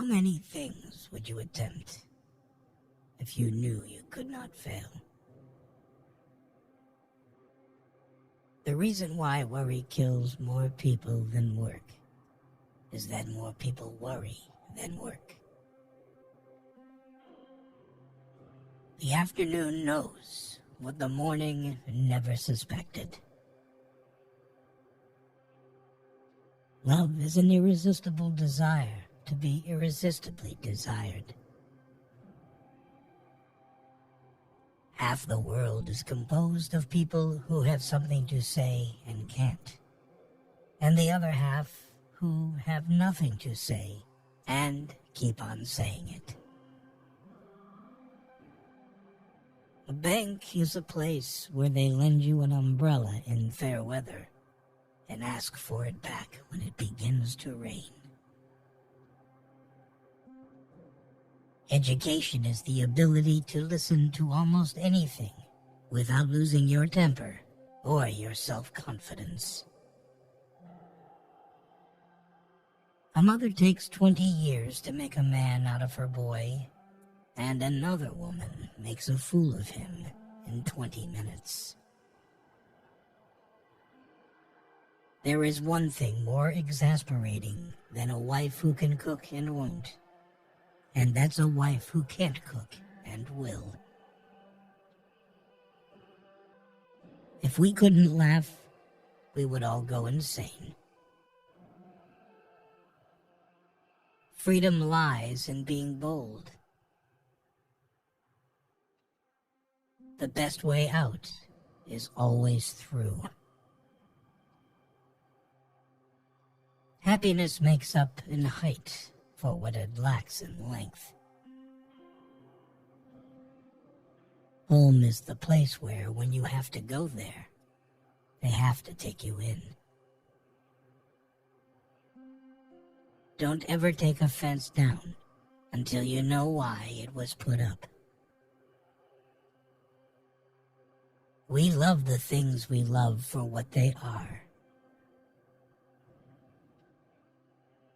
many things would you attempt if you knew you could not fail? The reason why worry kills more people than work is that more people worry than work. The afternoon knows what the morning never suspected. Love is an irresistible desire to be irresistibly desired. Half the world is composed of people who have something to say and can't, and the other half who have nothing to say and keep on saying it. A bank is a place where they lend you an umbrella in fair weather and ask for it back when it begins to rain. Education is the ability to listen to almost anything without losing your temper or your self-confidence. A mother takes 20 years to make a man out of her boy, and another woman makes a fool of him in 20 minutes. There is one thing more exasperating than a wife who can cook and won't, and that's a wife who can't cook and will. If we couldn't laugh, we would all go insane. Freedom lies in being bold. The best way out is always through. Happiness makes up in height for what it lacks in length. Home is the place where, when you have to go there, they have to take you in. Don't ever take a fence down until you know why it was put up. We love the things we love for what they are.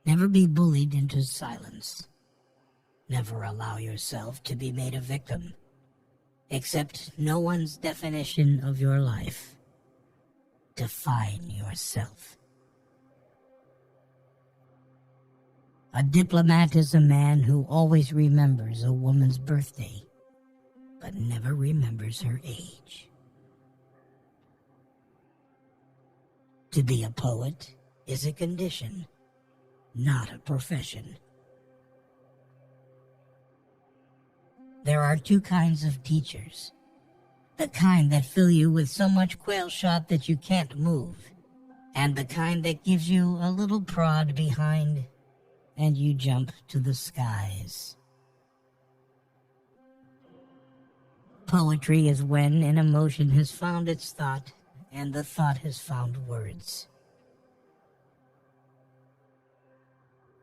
Never be bullied into silence. Never allow yourself to be made a victim. Accept no one's definition of your life. Define yourself. A diplomat is a man who always remembers a woman's birthday, but never remembers her age. To be a poet is a condition, not a profession. There are two kinds of teachers. The kind that fill you with so much quail shot that you can't move, and the kind that gives you a little prod behind and you jump to the skies. Poetry is when an emotion has found its thought and the thought has found words.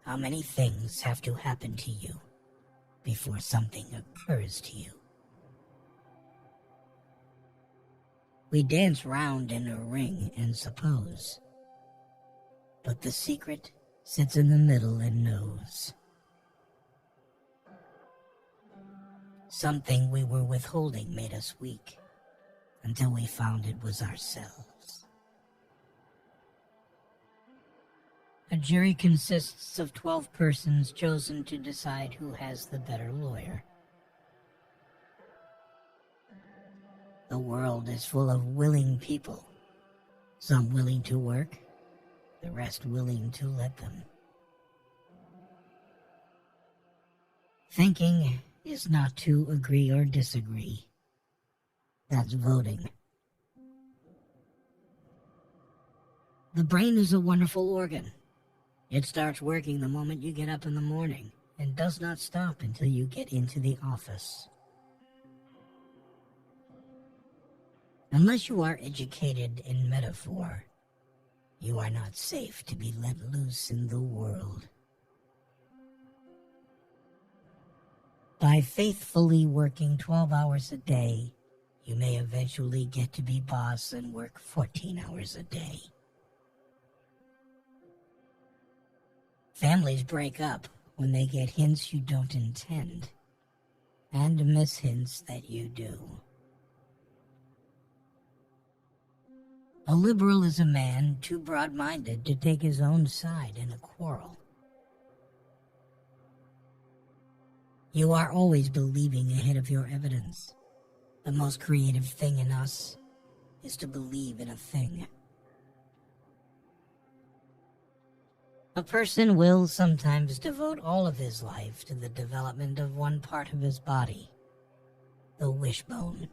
How many things have to happen to you before something occurs to you? We dance round in a ring and suppose, but the secret sits in the middle and knows. Something we were withholding made us weak until we found it was ourselves. A jury consists of 12 persons chosen to decide who has the better lawyer. The world is full of willing people, some willing to work, the rest willing to let them. Thinking is not to agree or disagree. That's voting. The brain is a wonderful organ. It starts working the moment you get up in the morning and does not stop until you get into the office. Unless you are educated in metaphor, you are not safe to be let loose in the world. By faithfully working 12 hours a day, you may eventually get to be boss and work 14 hours a day. Families break up when they get hints you don't intend, and miss hints that you do. A liberal is a man too broad-minded to take his own side in a quarrel. You are always believing ahead of your evidence. The most creative thing in us is to believe in a thing. A person will sometimes devote all of his life to the development of one part of his body, the wishbone.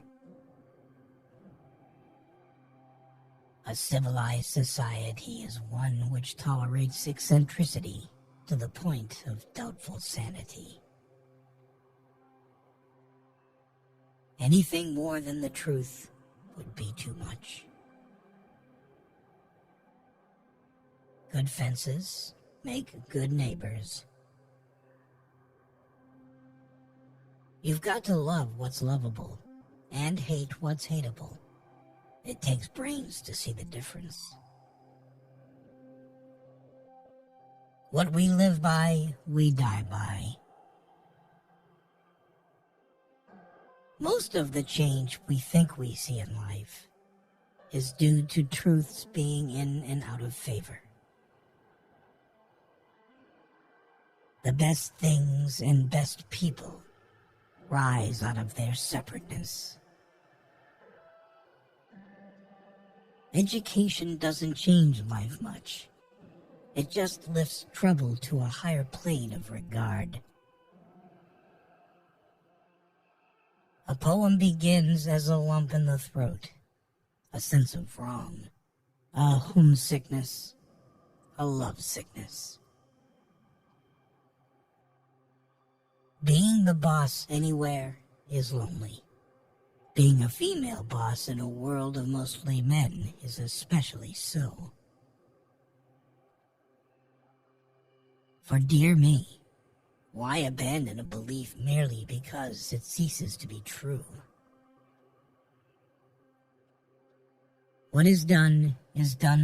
A civilized society is one which tolerates eccentricity to the point of doubtful sanity. Anything more than the truth would be too much. Good fences make good neighbors. You've got to love what's lovable and hate what's hateable. It takes brains to see the difference. What we live by, we die by. Most of the change we think we see in life is due to truths being in and out of favor. The best things and best people rise out of their separateness. Education doesn't change life much. It just lifts trouble to a higher plane of regard. A poem begins as a lump in the throat, a sense of wrong, a homesickness, a lovesickness. Being the boss anywhere is lonely. Being a female boss in a world of mostly men is especially so. For dear me, why abandon a belief merely because it ceases to be true? What is done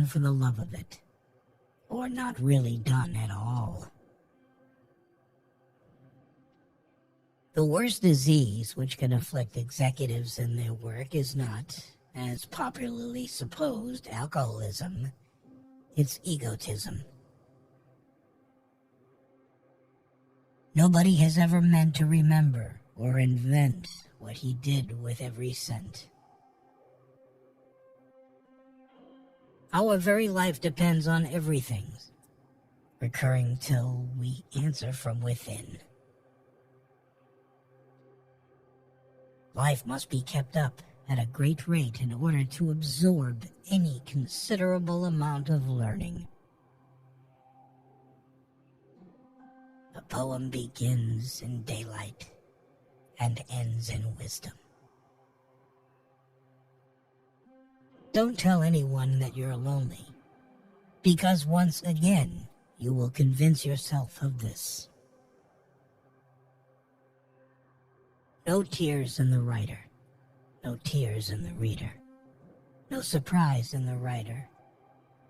for the love of it, or not really done at all. The worst disease which can afflict executives in their work is not, as popularly supposed, alcoholism. It's egotism. Nobody has ever meant to remember or invent what he did with every cent. Our very life depends on everything, recurring till we answer from within. Life must be kept up at a great rate in order to absorb any considerable amount of learning. A poem begins in daylight and ends in wisdom. Don't tell anyone that you're lonely, because once again you will convince yourself of this. No tears in the writer, no tears in the reader. No surprise in the writer,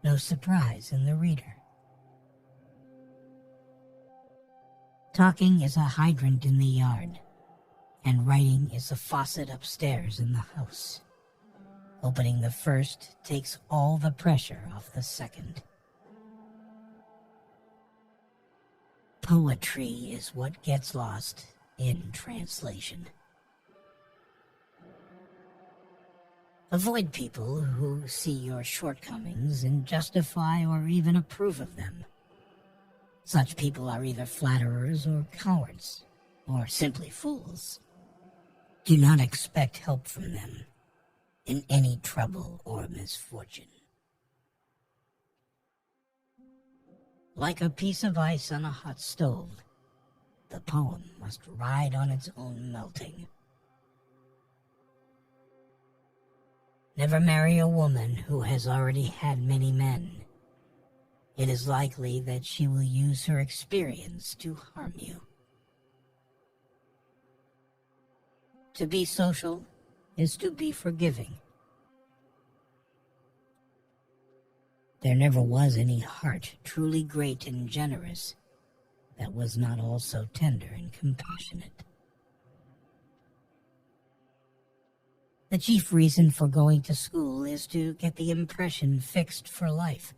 no surprise in the reader. Talking is a hydrant in the yard, and writing is a faucet upstairs in the house. Opening the first takes all the pressure off the second. Poetry is what gets lost in translation. Avoid people who see your shortcomings and justify or even approve of them. Such people are either flatterers or cowards, or simply fools. Do not expect help from them in any trouble or misfortune. Like a piece of ice on a hot stove, the poem must ride on its own melting. Never marry a woman who has already had many men. It is likely that she will use her experience to harm you. To be social is to be forgiving. There never was any heart truly great and generous that was not also tender and compassionate. The chief reason for going to school is to get the impression fixed for life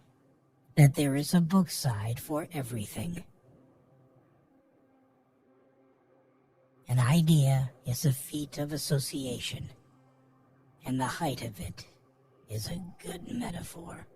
that there is a book side for everything. An idea is a feat of association, and the height of it is a good metaphor.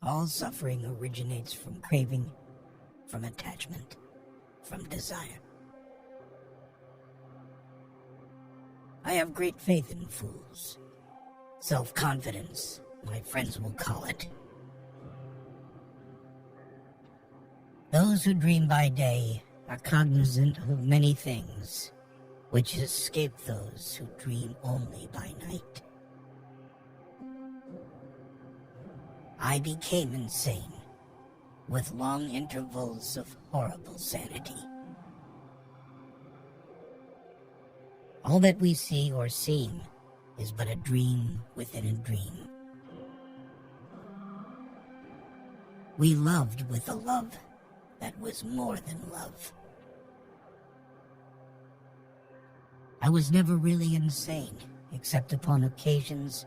All suffering originates from craving, from attachment, from desire. I have great faith in fools. Self-confidence, my friends will call it. Those who dream by day are cognizant of many things, which escape those who dream only by night. I became insane, with long intervals of horrible sanity. All that we see or seem is but a dream within a dream. We loved with a love that was more than love. I was never really insane, except upon occasions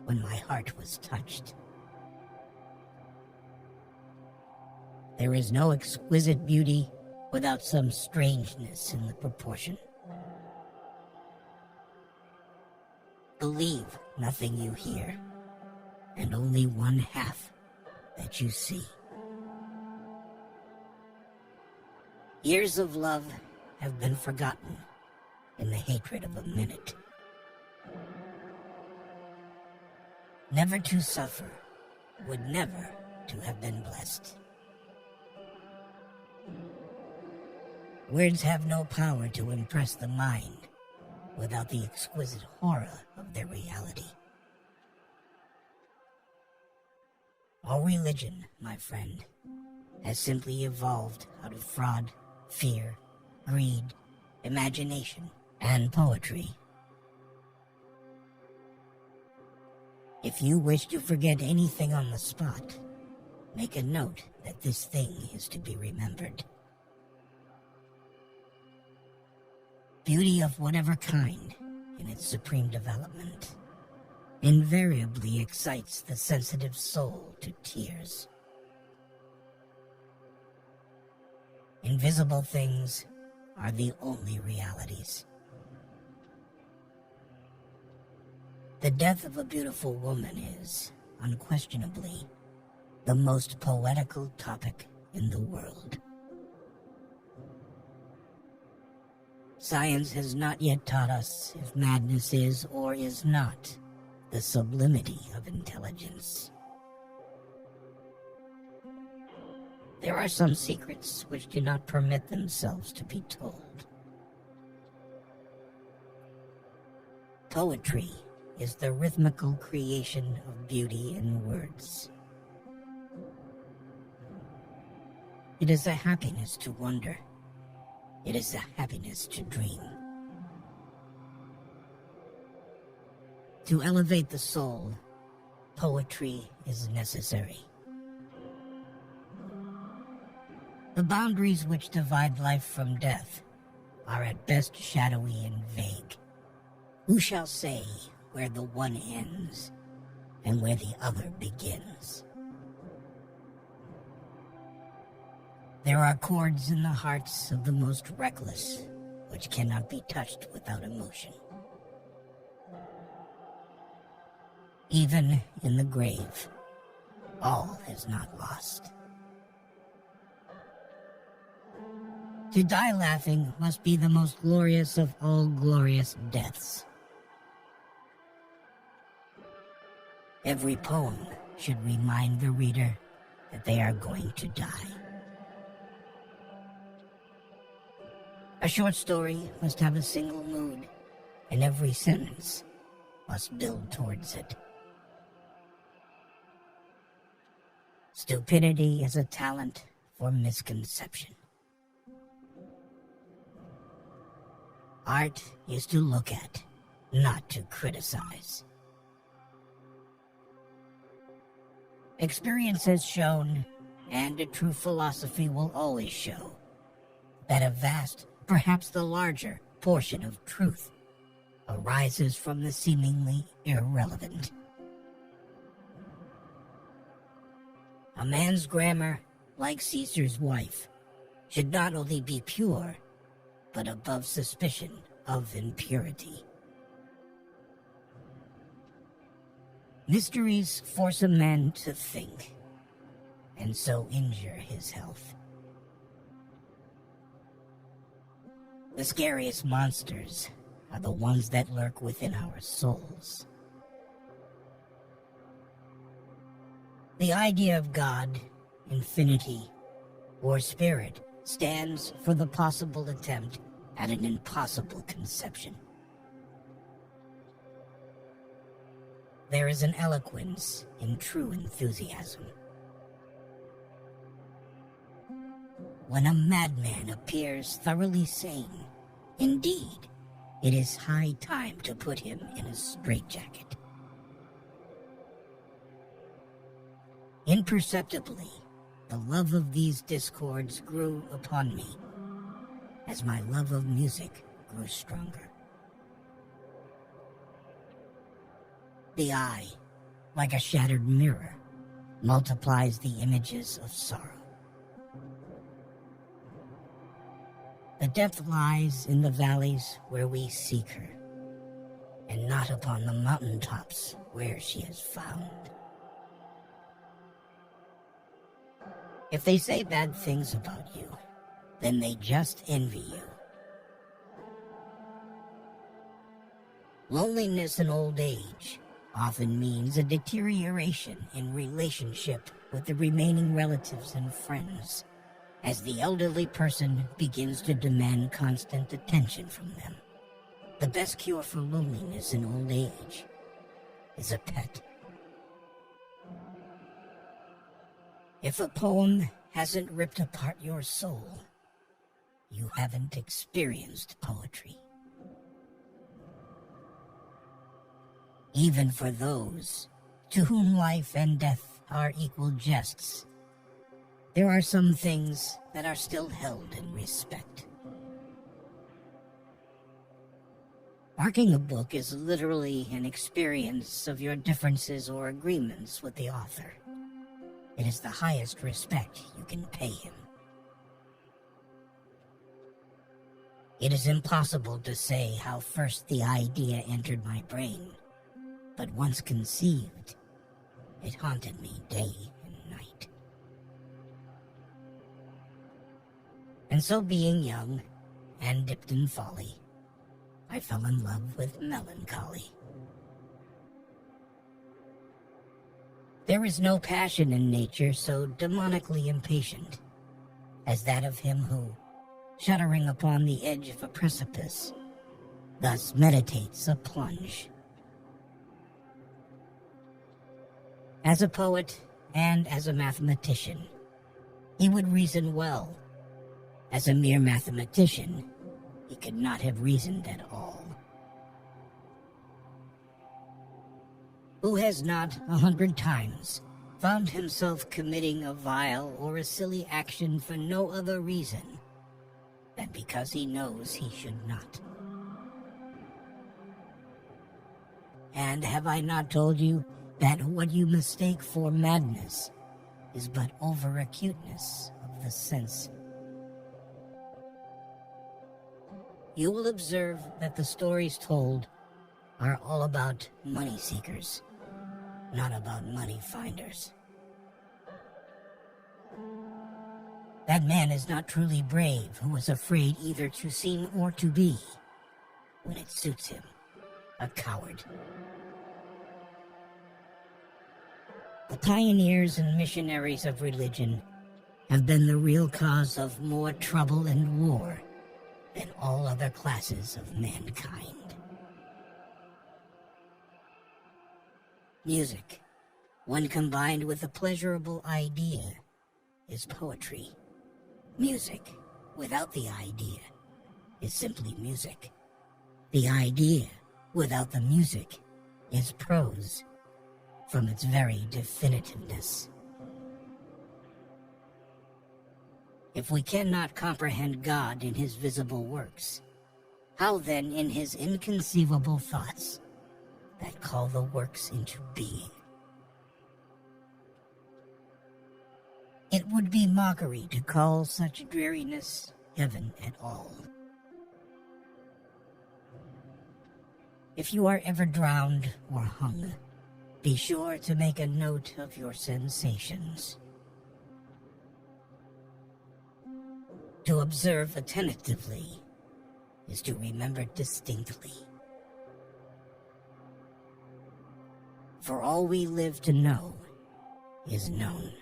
when my heart was touched. There is no exquisite beauty without some strangeness in the proportion. Believe nothing you hear, and only one half that you see. Years of love have been forgotten in the hatred of a minute. Never to suffer would never to have been blessed. Words have no power to impress the mind without the exquisite horror of their reality. All religion, my friend, has simply evolved out of fraud, fear, greed, imagination, and poetry. If you wish to forget anything on the spot, make a note that this thing is to be remembered. Beauty of whatever kind, in its supreme development, invariably excites the sensitive soul to tears. Invisible things are the only realities. The death of a beautiful woman is, unquestionably, the most poetical topic in the world. Science has not yet taught us if madness is or is not the sublimity of intelligence. There are some secrets which do not permit themselves to be told. Poetry is the rhythmical creation of beauty in words. It is a happiness to wonder. It is a happiness to dream. To elevate the soul, poetry is necessary. The boundaries which divide life from death are at best shadowy and vague. Who shall say where the one ends and where the other begins? There are chords in the hearts of the most reckless which cannot be touched without emotion. Even in the grave, all is not lost. To die laughing must be the most glorious of all glorious deaths. Every poem should remind the reader that they are going to die. A short story must have a single mood, and every sentence must build towards it. Stupidity is a talent for misconception. Art is to look at, not to criticize. Experience has shown, and a true philosophy will always show, that a vast, perhaps the larger, portion of truth arises from the seemingly irrelevant. A man's grammar, like Caesar's wife, should not only be pure, but above suspicion of impurity. Mysteries force a man to think, and so injure his health. The scariest monsters are the ones that lurk within our souls. The idea of God, infinity, or spirit stands for the possible attempt at an impossible conception. There is an eloquence in true enthusiasm. When a madman appears thoroughly sane, indeed, it is high time to put him in a straitjacket. Imperceptibly, the love of these discords grew upon me, as my love of music grew stronger. The eye, like a shattered mirror, multiplies the images of sorrow. The depth lies in the valleys where we seek her, and not upon the mountaintops where she is found. If they say bad things about you, then they just envy you. Loneliness in old age often means a deterioration in relationship with the remaining relatives and friends, as the elderly person begins to demand constant attention from them. The best cure for loneliness in old age is a pet. If a poem hasn't ripped apart your soul, you haven't experienced poetry. Even for those to whom life and death are equal jests, there are some things that are still held in respect. Marking a book is literally an experience of your differences or agreements with the author. It is the highest respect you can pay him. It is impossible to say how first the idea entered my brain, but once conceived, it haunted me day and night. And so, being young and dipped in folly, I fell in love with melancholy. There is no passion in nature so demonically impatient as that of him who, shuddering upon the edge of a precipice, thus meditates a plunge. As a poet and as a mathematician, he would reason well. As a mere mathematician, he could not have reasoned at all. Who has not 100 times found himself committing a vile or a silly action for no other reason than because he knows he should not? And have I not told you that what you mistake for madness is but over-acuteness of the sense? You will observe that the stories told are all about money seekers, not about money finders. That man is not truly brave who is afraid either to seem or to be, when it suits him, a coward. The pioneers and missionaries of religion have been the real cause of more trouble and war than all other classes of mankind. Music, when combined with a pleasurable idea, is poetry. Music, without the idea, is simply music. The idea, without the music, is prose, from its very definitiveness. If we cannot comprehend God in his visible works, how then in his inconceivable thoughts that call the works into being? It would be mockery to call such dreariness heaven at all. If you are ever drowned or hung, be sure to make a note of your sensations. To observe attentively is to remember distinctly. For all we live to know is known.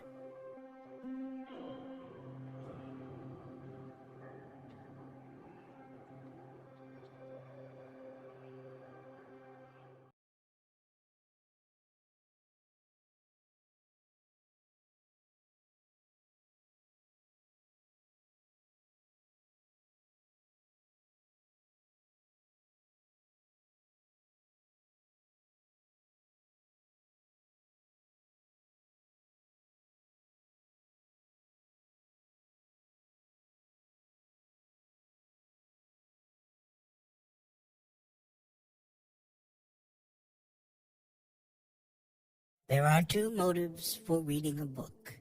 There are two motives for reading a book.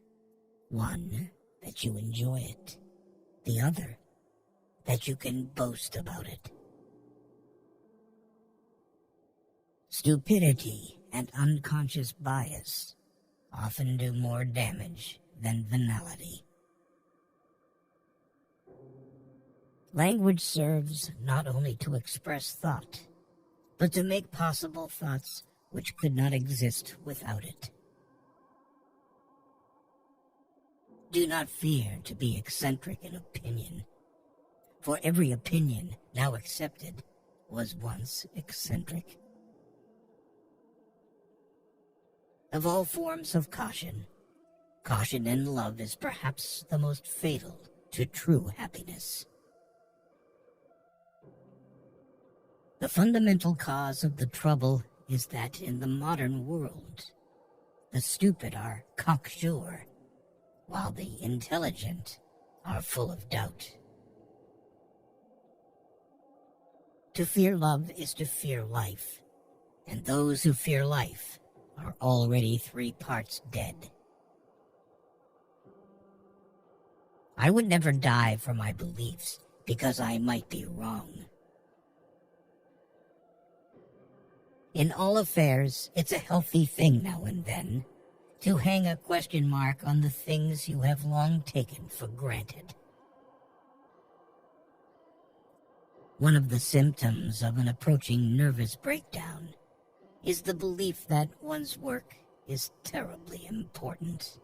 One, that you enjoy it. The other, that you can boast about it. Stupidity and unconscious bias often do more damage than venality. Language serves not only to express thought, but to make possible thoughts which could not exist without it. Do not fear to be eccentric in opinion, for every opinion now accepted was once eccentric. Of all forms of caution, caution in love is perhaps the most fatal to true happiness. The fundamental cause of the trouble is that in the modern world, the stupid are cocksure, while the intelligent are full of doubt. To fear love is to fear life, and those who fear life are already 3 parts dead. I would never die for my beliefs because I might be wrong. In all affairs, it's a healthy thing now and then to hang a question mark on the things you have long taken for granted. One of the symptoms of an approaching nervous breakdown is the belief that one's work is terribly important.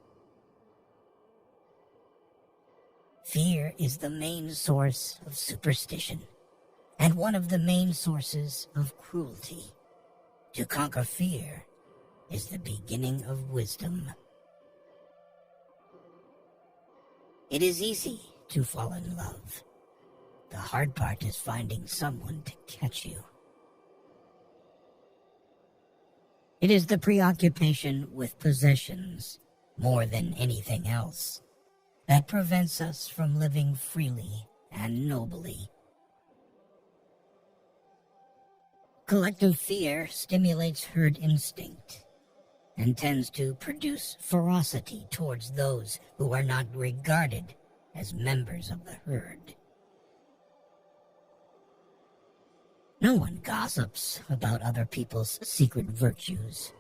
Fear is the main source of superstition, and one of the main sources of cruelty. To conquer fear is the beginning of wisdom. It is easy to fall in love. The hard part is finding someone to catch you. It is the preoccupation with possessions, more than anything else, that prevents us from living freely and nobly. Collective fear stimulates herd instinct and tends to produce ferocity towards those who are not regarded as members of the herd. No one gossips about other people's secret virtues.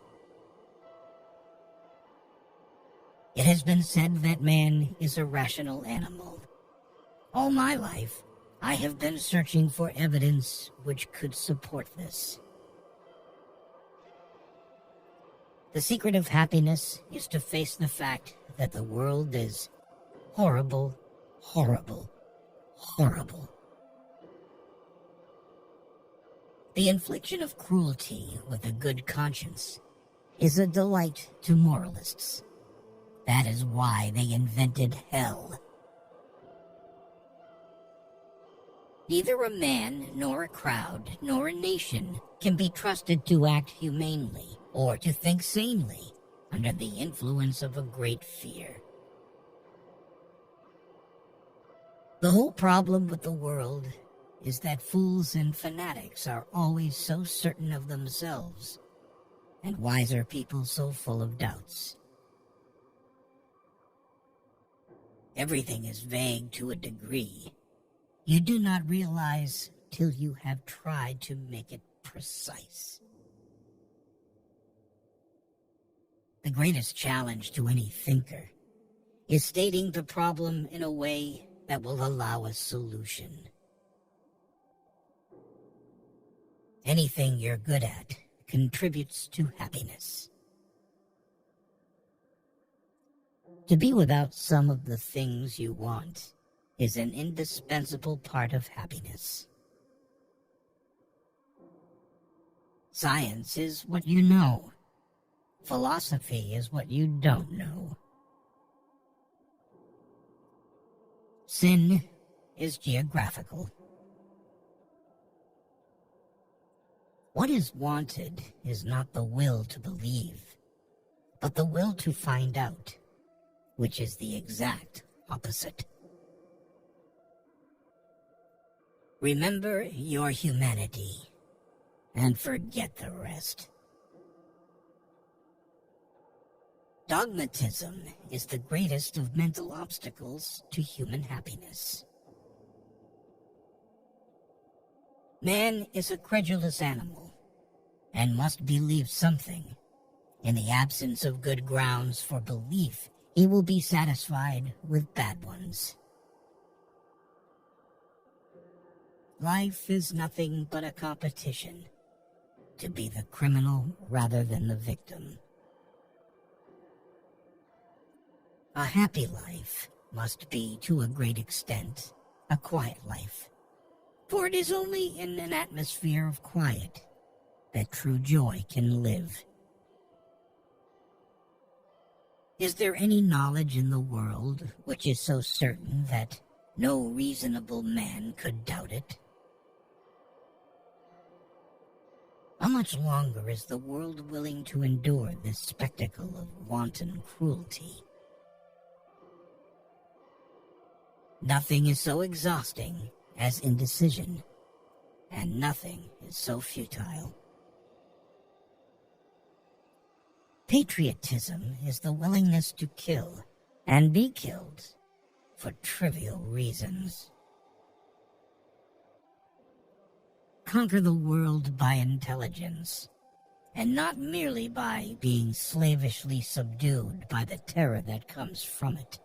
It has been said that man is a rational animal. All my life, I have been searching for evidence which could support this. The secret of happiness is to face the fact that the world is horrible, horrible, horrible. The infliction of cruelty with a good conscience is a delight to moralists. That is why they invented hell. Neither a man, nor a crowd, nor a nation can be trusted to act humanely or to think sanely under the influence of a great fear. The whole problem with the world is that fools and fanatics are always so certain of themselves, and wiser people so full of doubts. Everything is vague to a degree. You do not realize till you have tried to make it precise. The greatest challenge to any thinker is stating the problem in a way that will allow a solution. Anything you're good at contributes to happiness. To be without some of the things you want is an indispensable part of happiness. Science is what you know. Philosophy is what you don't know. Sin is geographical. What is wanted is not the will to believe, but the will to find out, which is the exact opposite. Remember your humanity, and forget the rest. Dogmatism is the greatest of mental obstacles to human happiness. Man is a credulous animal, and must believe something. In the absence of good grounds for belief, he will be satisfied with bad ones. Life is nothing but a competition to be the criminal rather than the victim. A happy life must be, to a great extent, a quiet life, for it is only in an atmosphere of quiet that true joy can live. Is there any knowledge in the world which is so certain that no reasonable man could doubt it? How much longer is the world willing to endure this spectacle of wanton cruelty? Nothing is so exhausting as indecision, and nothing is so futile. Patriotism is the willingness to kill and be killed for trivial reasons. Conquer the world by intelligence, and not merely by being slavishly subdued by the terror that comes from it.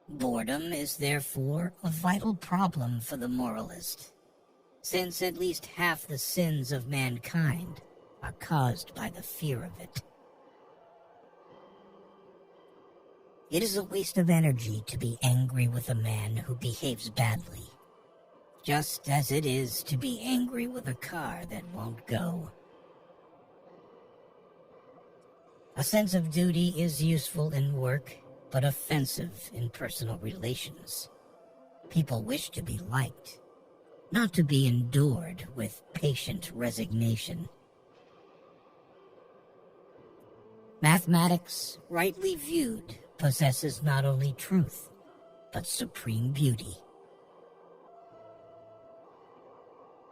Boredom is therefore a vital problem for the moralist, since at least half the sins of mankind are caused by the fear of it. It is a waste of energy to be angry with a man who behaves badly, just as it is to be angry with a car that won't go. A sense of duty is useful in work, but offensive in personal relations. People wish to be liked, not to be endured with patient resignation. Mathematics, rightly viewed, possesses not only truth, but supreme beauty.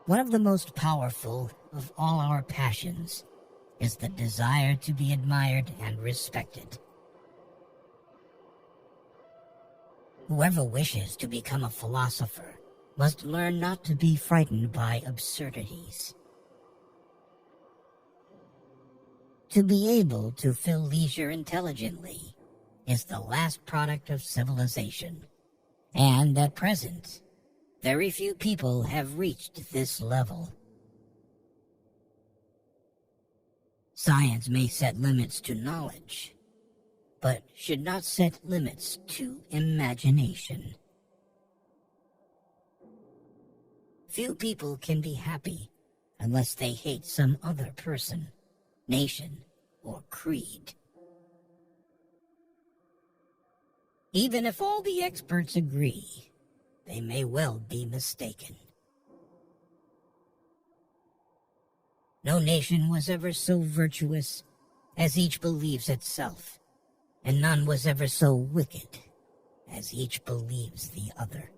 One of the most powerful of all our passions is the desire to be admired and respected. Whoever wishes to become a philosopher must learn not to be frightened by absurdities. To be able to fill leisure intelligently is the last product of civilization, and at present, very few people have reached this level. Science may set limits to knowledge, but should not set limits to imagination. Few people can be happy unless they hate some other person, nation, or creed. Even if all the experts agree, they may well be mistaken. No nation was ever so virtuous as each believes itself, and none was ever so wicked as each believes the other.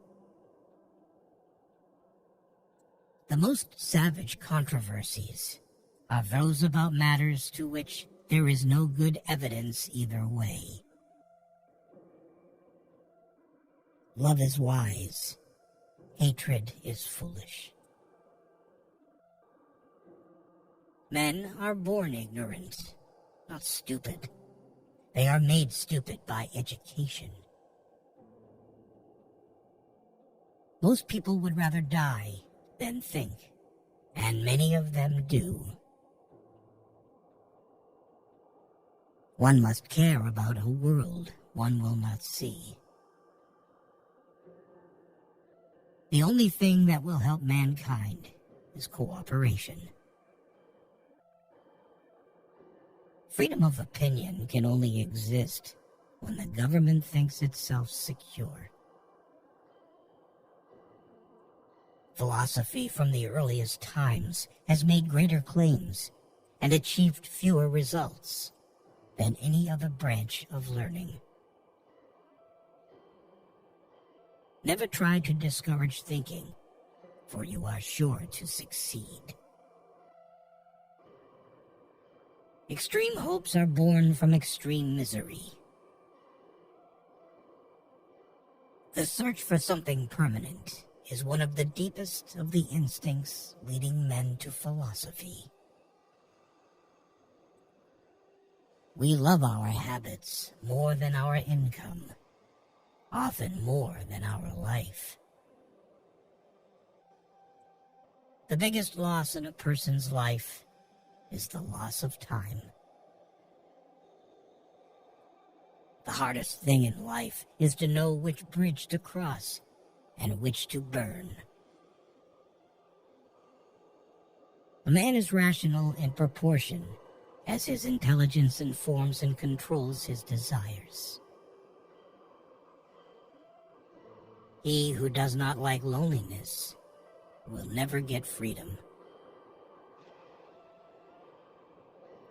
The most savage controversies are those about matters to which there is no good evidence either way. Love is wise, hatred is foolish. Men are born ignorant, not stupid. They are made stupid by education. Most people would rather die than think, and many of them do. One must care about a world one will not see. The only thing that will help mankind is cooperation. Freedom of opinion can only exist when the government thinks itself secure. Philosophy from the earliest times has made greater claims and achieved fewer results than any other branch of learning. Never try to discourage thinking, for you are sure to succeed. Extreme hopes are born from extreme misery. The search for something permanent is one of the deepest of the instincts leading men to philosophy. We love our habits more than our income, often more than our life. The biggest loss in a person's life is the loss of time. The hardest thing in life is to know which bridge to cross and which to burn. A man is rational in proportion as his intelligence informs and controls his desires. He who does not like loneliness will never get freedom.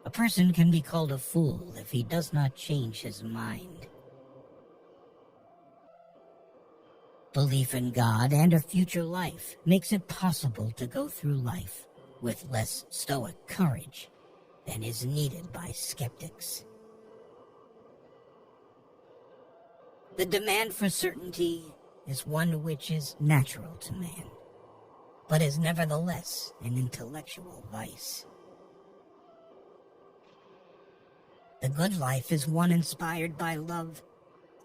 A person can be called a fool if he does not change his mind. Belief in God and a future life makes it possible to go through life with less stoic courage than is needed by skeptics. The demand for certainty is one which is natural to man, but is nevertheless an intellectual vice. The good life is one inspired by love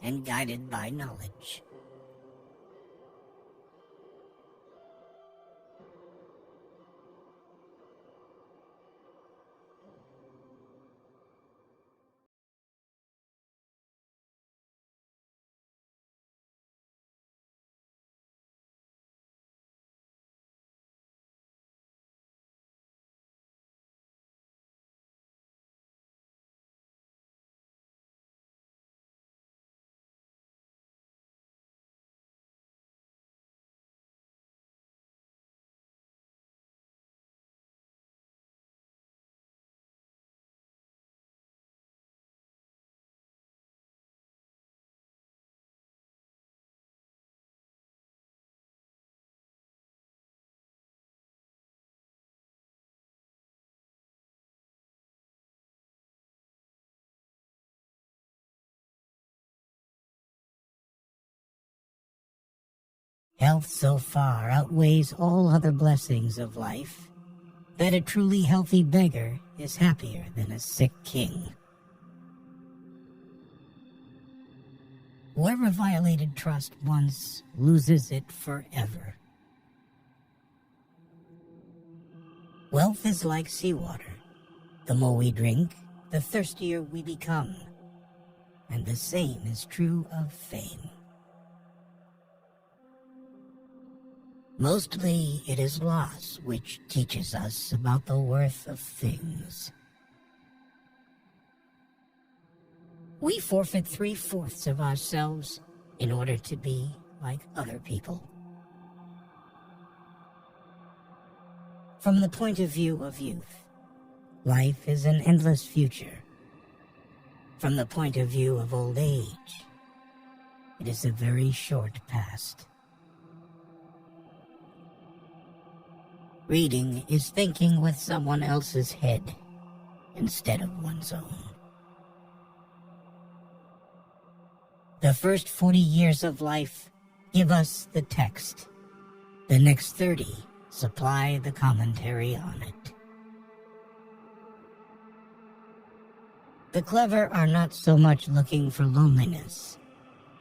and guided by knowledge. Health so far outweighs all other blessings of life, that a truly healthy beggar is happier than a sick king. Whoever violated trust once loses it forever. Wealth is like seawater. The more we drink, the thirstier we become. And the same is true of fame. Mostly it is loss which teaches us about the worth of things. We forfeit 3/4 of ourselves in order to be like other people. From the point of view of youth, life is an endless future. From the point of view of old age, it is a very short past. Reading is thinking with someone else's head instead of one's own. The first 40 years of life give us the text. The next 30 supply the commentary on it. The clever are not so much looking for loneliness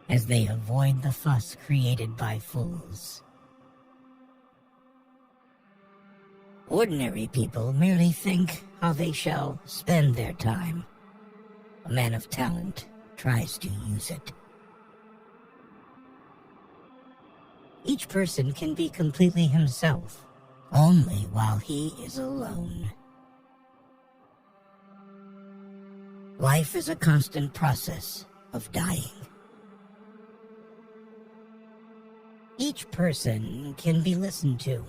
as they avoid the fuss created by fools. Ordinary people merely think how they shall spend their time. A man of talent tries to use it. Each person can be completely himself only while he is alone. Life is a constant process of dying. Each person can be listened to,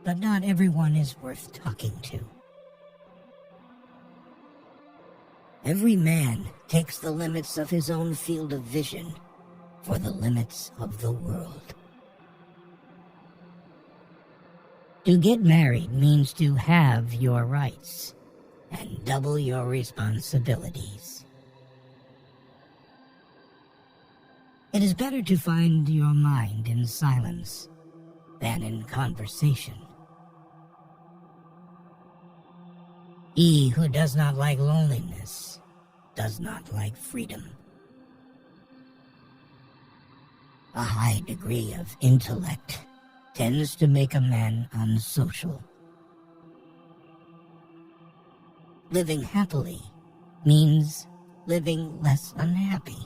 but not everyone is worth talking to. Every man takes the limits of his own field of vision for the limits of the world. To get married means to have your rights and double your responsibilities. It is better to find your mind in silence than in conversation. He who does not like loneliness does not like freedom. A high degree of intellect tends to make a man unsocial. Living happily means living less unhappy.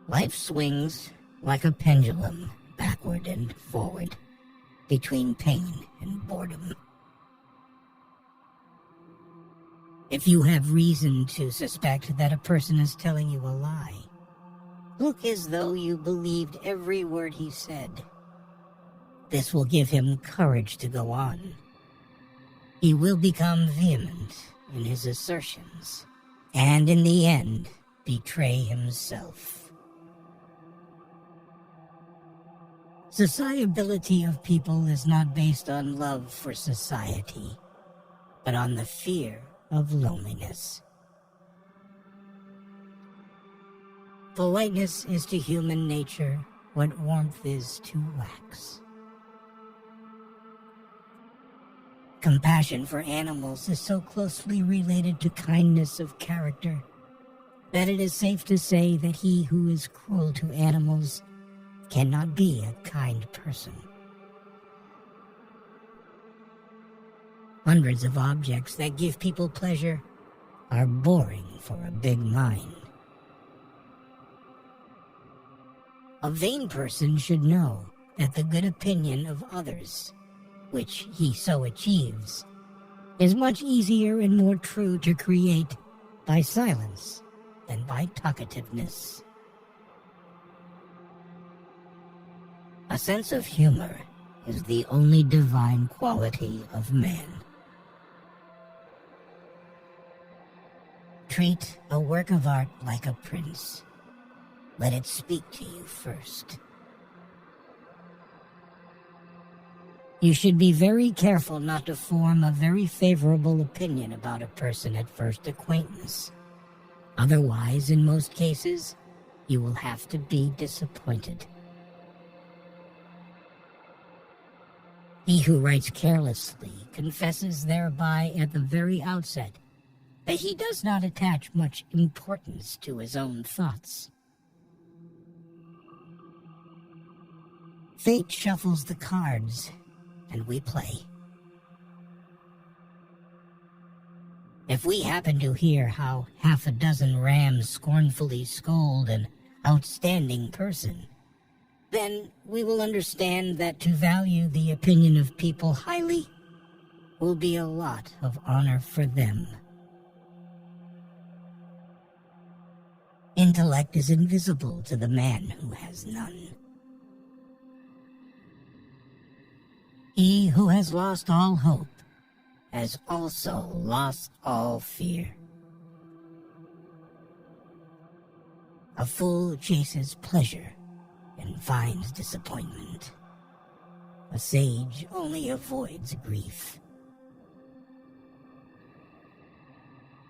Life swings like a pendulum backward and forward between pain and boredom. If you have reason to suspect that a person is telling you a lie, look as though you believed every word he said. This will give him courage to go on. He will become vehement in his assertions, and in the end, betray himself. Sociability of people is not based on love for society, but on the fear of loneliness. Politeness is to human nature what warmth is to wax. Compassion for animals is so closely related to kindness of character that it is safe to say that he who is cruel to animals cannot be a kind person. Hundreds of objects that give people pleasure are boring for a big mind. A vain person should know that the good opinion of others, which he so achieves, is much easier and more true to create by silence than by talkativeness. A sense of humor is the only divine quality of man. Treat a work of art like a prince. Let it speak to you first. You should be very careful not to form a very favorable opinion about a person at first acquaintance. Otherwise, in most cases, you will have to be disappointed. He who writes carelessly confesses thereby at the very outset that he does not attach much importance to his own thoughts. Fate shuffles the cards, and we play. If we happen to hear how half a dozen rams scornfully scold an outstanding person, then we will understand that to value the opinion of people highly will be a lot of honor for them. Intellect is invisible to the man who has none. He who has lost all hope has also lost all fear. A fool chases pleasure and finds disappointment. A sage only avoids grief.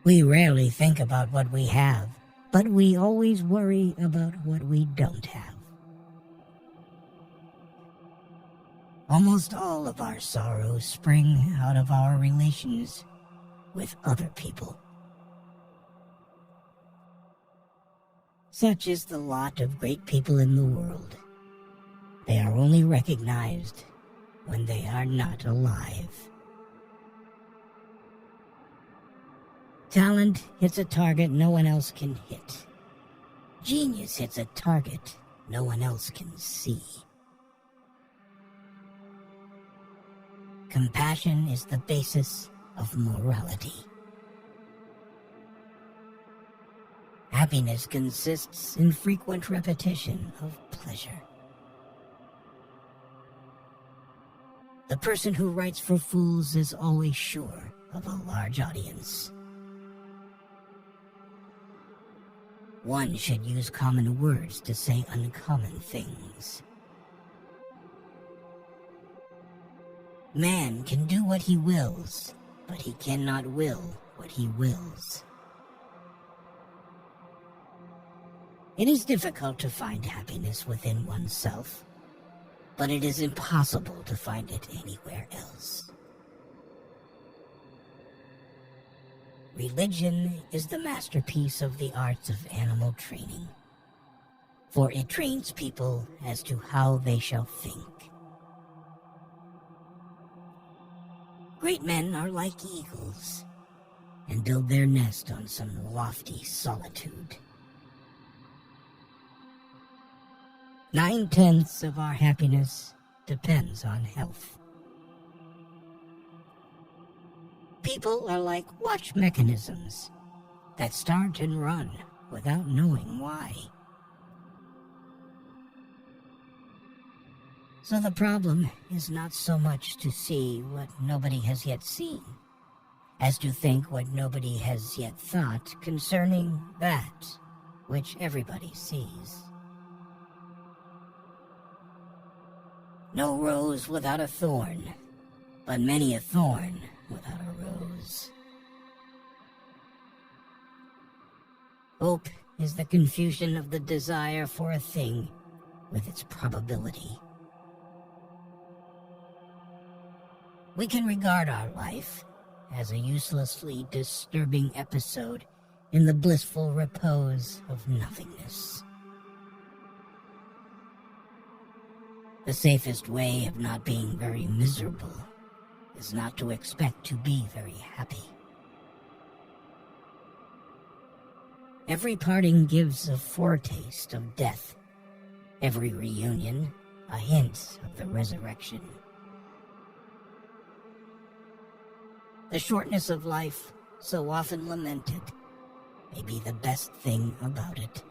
We rarely think about what we have, but we always worry about what we don't have. Almost all of our sorrows spring out of our relations with other people. Such is the lot of great people in the world. They are only recognized when they are not alive. Talent hits a target no one else can hit. Genius hits a target no one else can see. Compassion is the basis of morality. Happiness consists in frequent repetition of pleasure. The person who writes for fools is always sure of a large audience. One should use common words to say uncommon things. Man can do what he wills, but he cannot will what he wills. It is difficult to find happiness within oneself, but it is impossible to find it anywhere else. Religion is the masterpiece of the arts of animal training, for it trains people as to how they shall think. Great men are like eagles, and build their nest on some lofty solitude. 9/10 of our happiness depends on health. People are like watch mechanisms that start and run without knowing why. So the problem is not so much to see what nobody has yet seen, as to think what nobody has yet thought concerning that which everybody sees. No rose without a thorn, but many a thorn without a rose. Hope is the confusion of the desire for a thing with its probability. We can regard our life as a uselessly disturbing episode in the blissful repose of nothingness. The safest way of not being very miserable is not to expect to be very happy. Every parting gives a foretaste of death, every reunion a hint of the resurrection. The shortness of life, so often lamented, may be the best thing about it.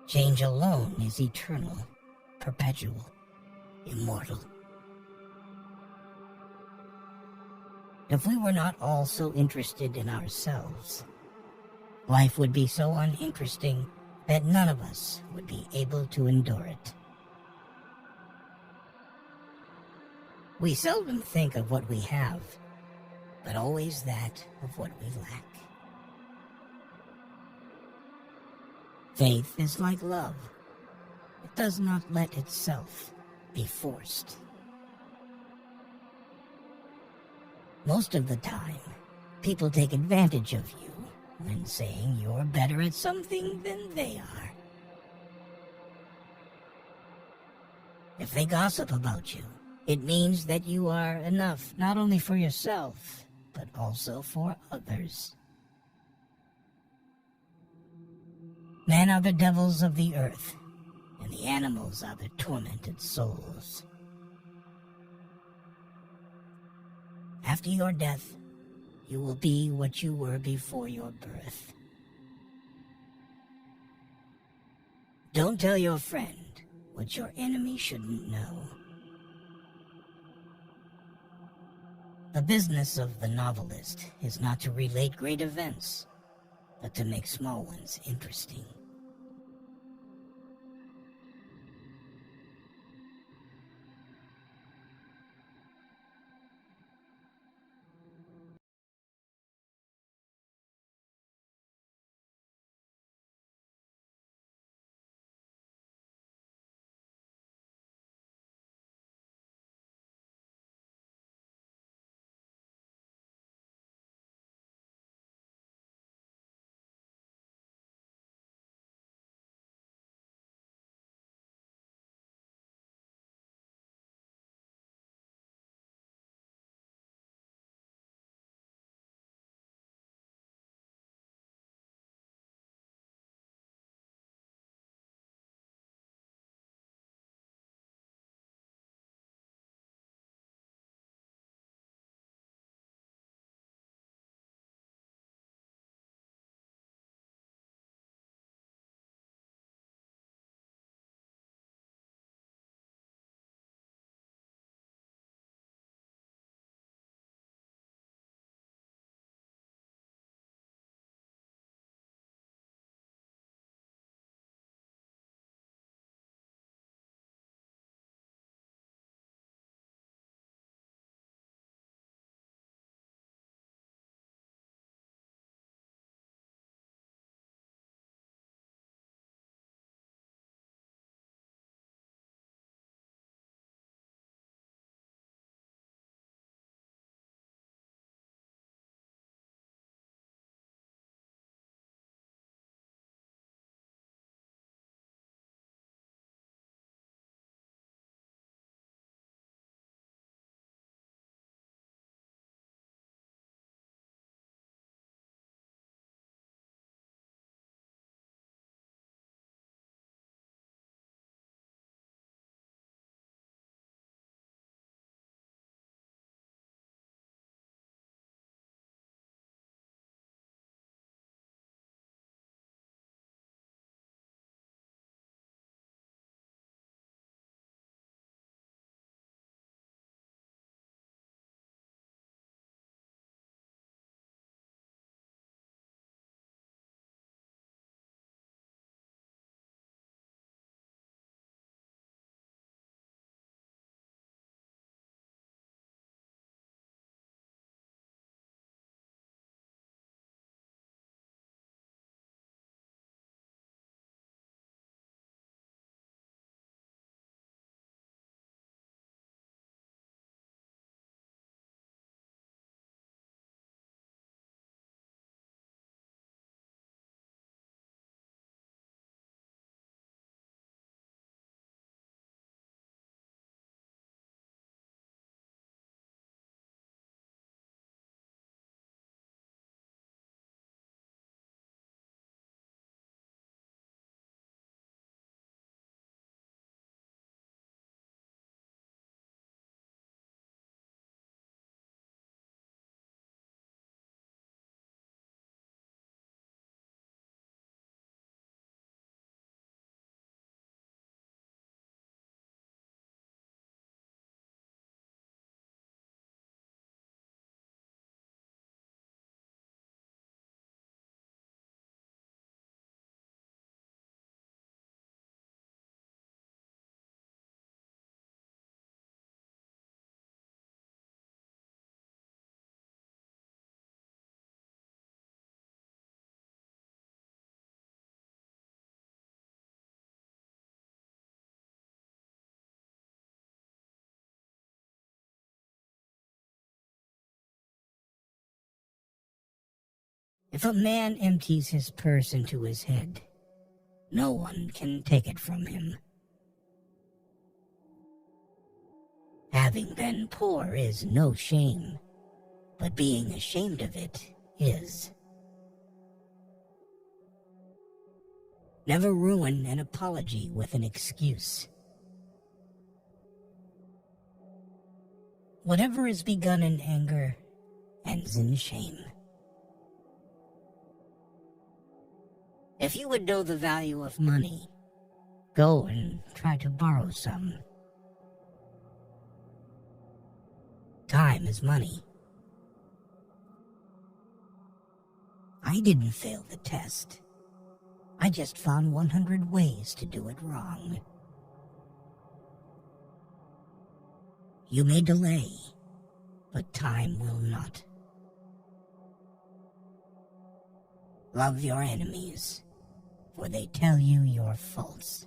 Change alone is eternal, perpetual, immortal. If we were not all so interested in ourselves, life would be so uninteresting that none of us would be able to endure it. We seldom think of what we have, but always that of what we lack. Faith is like love. It does not let itself be forced. Most of the time, people take advantage of you when saying you're better at something than they are. If they gossip about you, it means that you are enough not only for yourself, but also for others. Men are the devils of the earth, and the animals are the tormented souls. After your death, you will be what you were before your birth. Don't tell your friend what your enemy shouldn't know. The business of the novelist is not to relate great events, but to make small ones interesting. If a man empties his purse into his head, no one can take it from him. Having been poor is no shame, but being ashamed of it is. Never ruin an apology with an excuse. Whatever is begun in anger ends in shame. If you would know the value of money, go and try to borrow some. Time is money. I didn't fail the test. I just found 100 ways to do it wrong. You may delay, but time will not. Love your enemies, for they tell you your faults.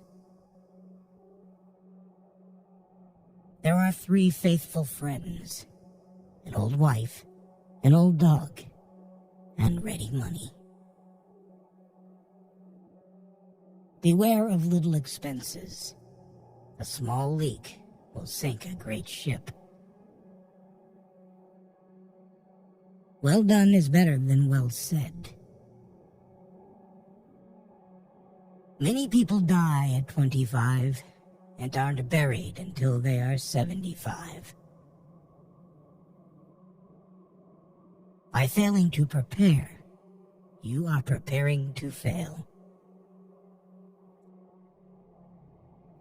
There are 3 faithful friends, an old wife, an old dog, and ready money. Beware of little expenses. A small leak will sink a great ship. Well done is better than well said. Many people die at 25 and aren't buried until they are 75. By failing to prepare, you are preparing to fail.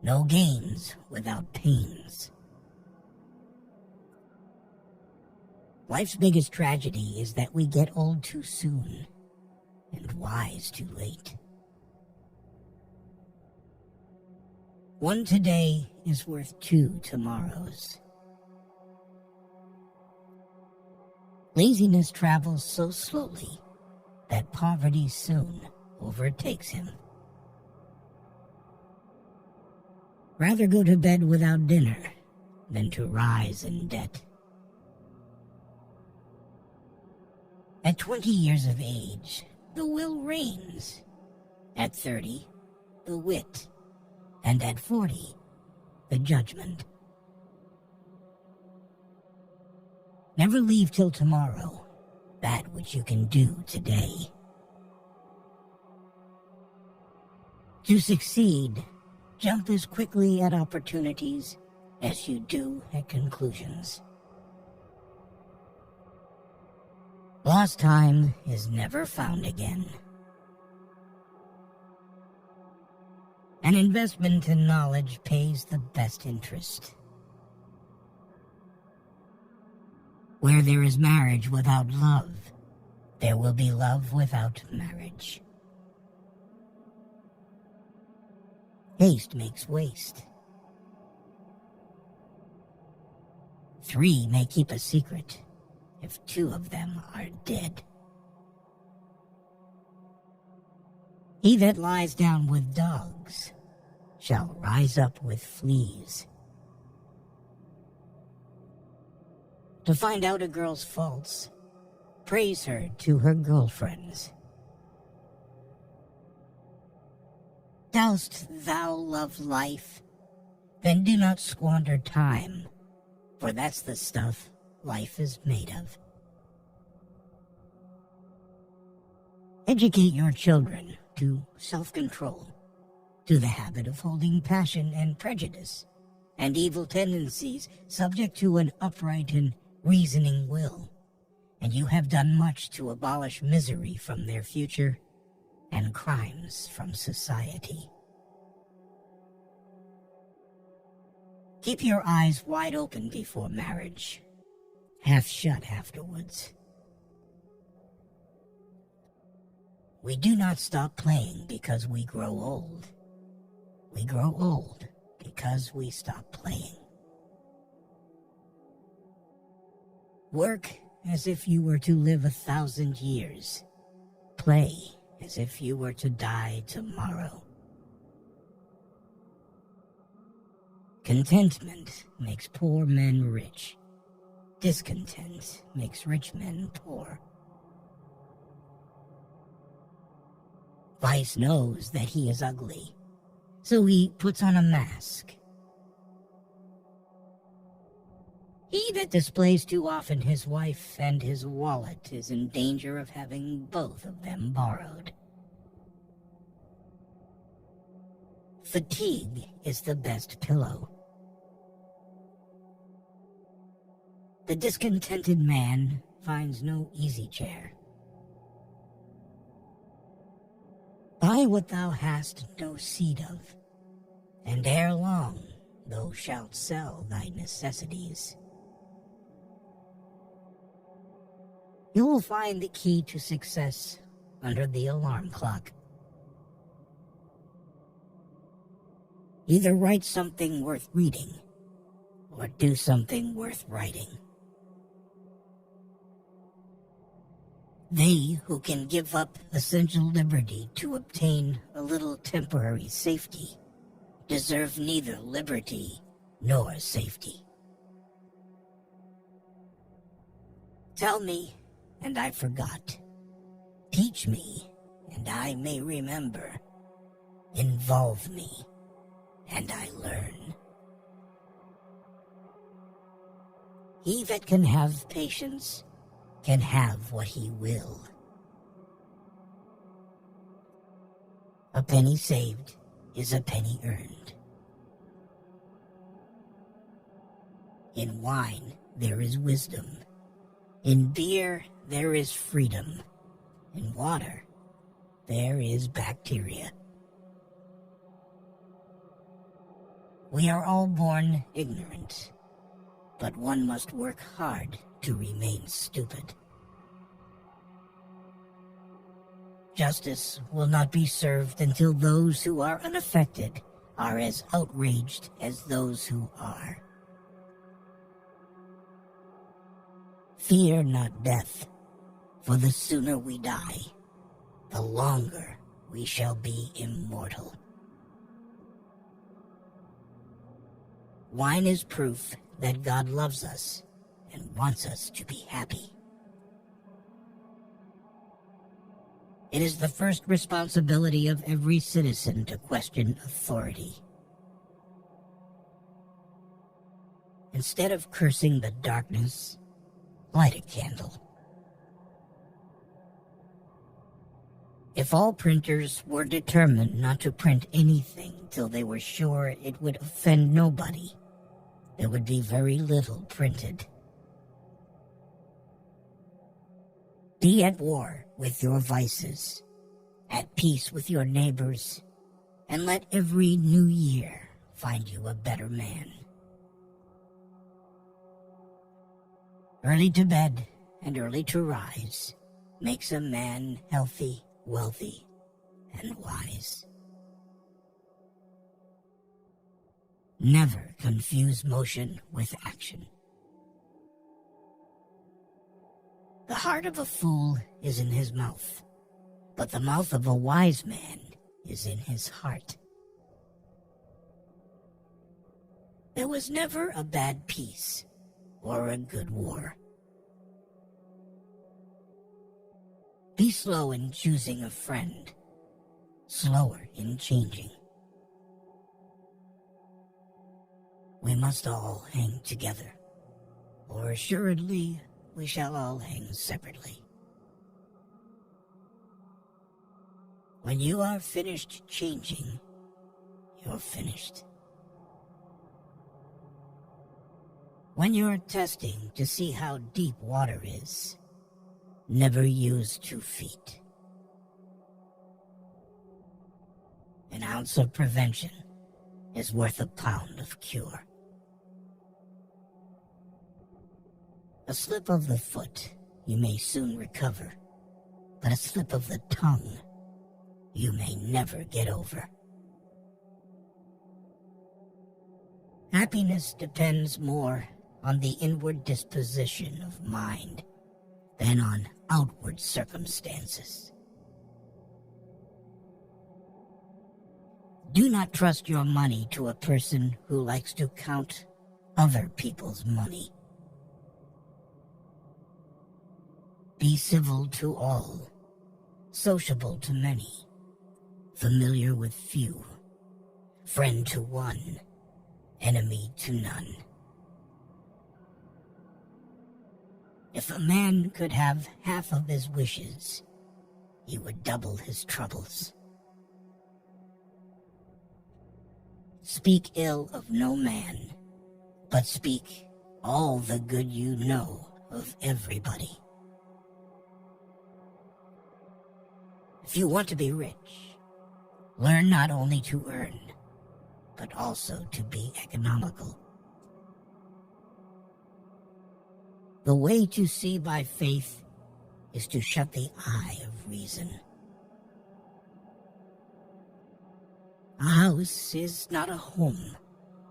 No gains without pains. Life's biggest tragedy is that we get old too soon and wise too late. One today is worth 2 tomorrows. Laziness travels so slowly that poverty soon overtakes him. Rather go to bed without dinner than to rise in debt. At 20 years of age, the will reigns. At 30, the wit. And at 40, the judgment. Never leave till tomorrow that which you can do today. To succeed, jump as quickly at opportunities as you do at conclusions. Lost time is never found again. An investment in knowledge pays the best interest. Where there is marriage without love, there will be love without marriage. Haste makes waste. 3 may keep a secret if 2 of them are dead. He that lies down with dogs shall rise up with fleas. To find out a girl's faults, praise her to her girlfriends. Dost thou love life? Then do not squander time, for that's the stuff life is made of. Educate your children to self-control, to the habit of holding passion and prejudice, and evil tendencies subject to an upright and reasoning will, and you have done much to abolish misery from their future and crimes from society. Keep your eyes wide open before marriage, half shut afterwards. We do not stop playing because we grow old. We grow old because we stop playing. Work as if you were to live 1,000 years. Play as if you were to die tomorrow. Contentment makes poor men rich. Discontent makes rich men poor. Vice knows that he is ugly, so he puts on a mask. He that displays too often his wife and his wallet is in danger of having both of them borrowed. Fatigue is the best pillow. The discontented man finds no easy chair. Buy what thou hast no seed of, and ere long thou shalt sell thy necessities. You will find the key to success under the alarm clock. Either write something worth reading, or do something worth writing. They who can give up essential liberty to obtain a little temporary safety deserve neither liberty nor safety. Tell me, and I forgot. Teach me, and I may remember. Involve me, and I learn. He that can have patience can have what he will. A penny saved is a penny earned. In wine there is wisdom. In beer there is freedom. In water there is bacteria. We are all born ignorant, but one must work hard to remain stupid. Justice will not be served until those who are unaffected are as outraged as those who are. Fear not death, for the sooner we die, the longer we shall be immortal. Wine is proof that God loves us and wants us to be happy. It is the first responsibility of every citizen to question authority. Instead of cursing the darkness, light a candle. If all printers were determined not to print anything till they were sure it would offend nobody, there would be very little printed. Be at war with your vices, at peace with your neighbors, and let every new year find you a better man. Early to bed and early to rise makes a man healthy, wealthy, and wise. Never confuse motion with action. The heart of a fool is in his mouth, but the mouth of a wise man is in his heart. There was never a bad peace or a good war. Be slow in choosing a friend, slower in changing. We must all hang together, or assuredly we shall all hang separately. When you are finished changing, you're finished. When you're testing to see how deep water is, never use 2 feet. An ounce of prevention is worth a pound of cure. A slip of the foot you may soon recover, but a slip of the tongue you may never get over. Happiness depends more on the inward disposition of mind than on outward circumstances. Do not trust your money to a person who likes to count other people's money. Be civil to all, sociable to many, familiar with few, friend to one, enemy to none. If a man could have half of his wishes, he would double his troubles. Speak ill of no man, but speak all the good you know of everybody. If you want to be rich, learn not only to earn, but also to be economical. The way to see by faith is to shut the eye of reason. A house is not a home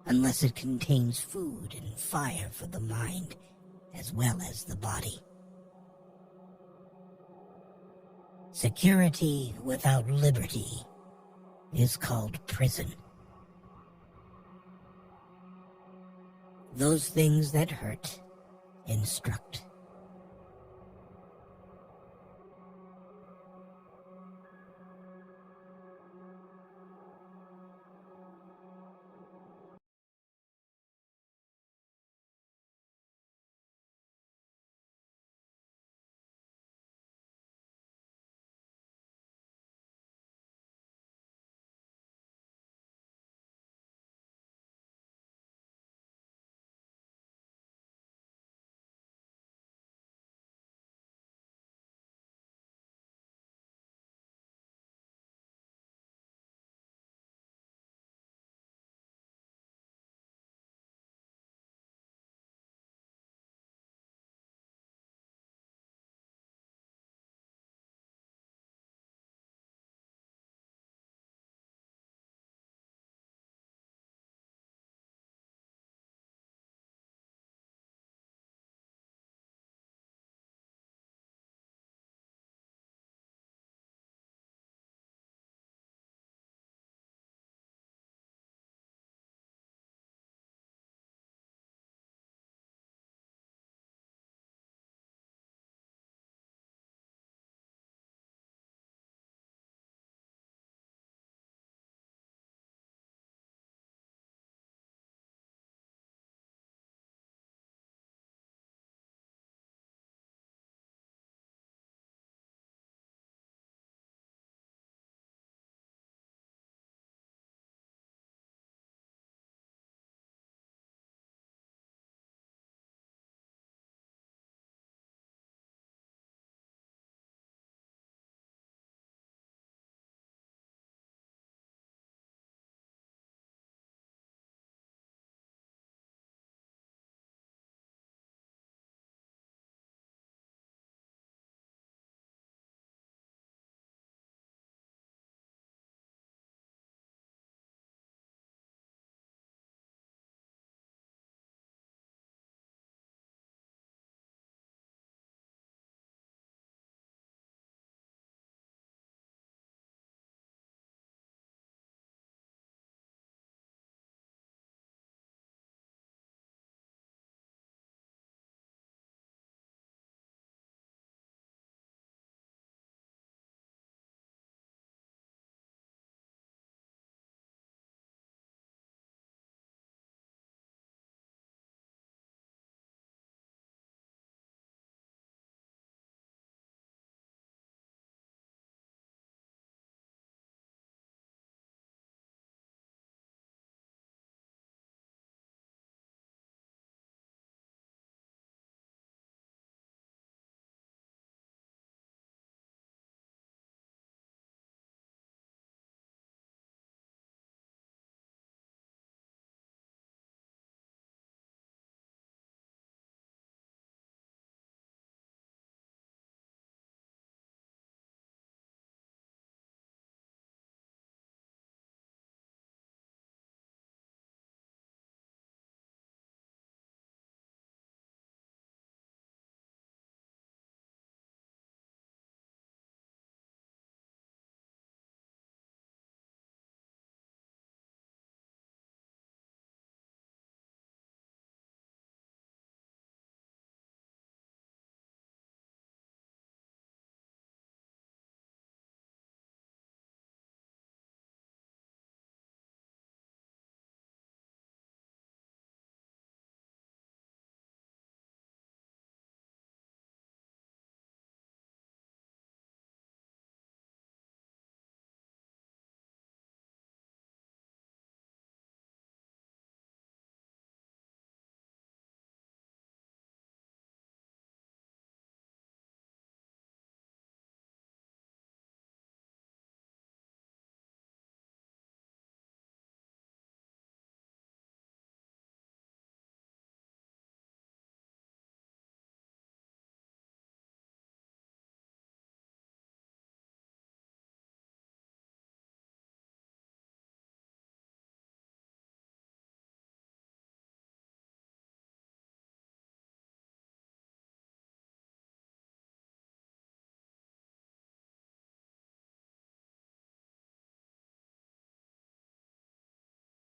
unless it contains food and fire for the mind as well as the body. Security without liberty is called prison. Those things that hurt instruct.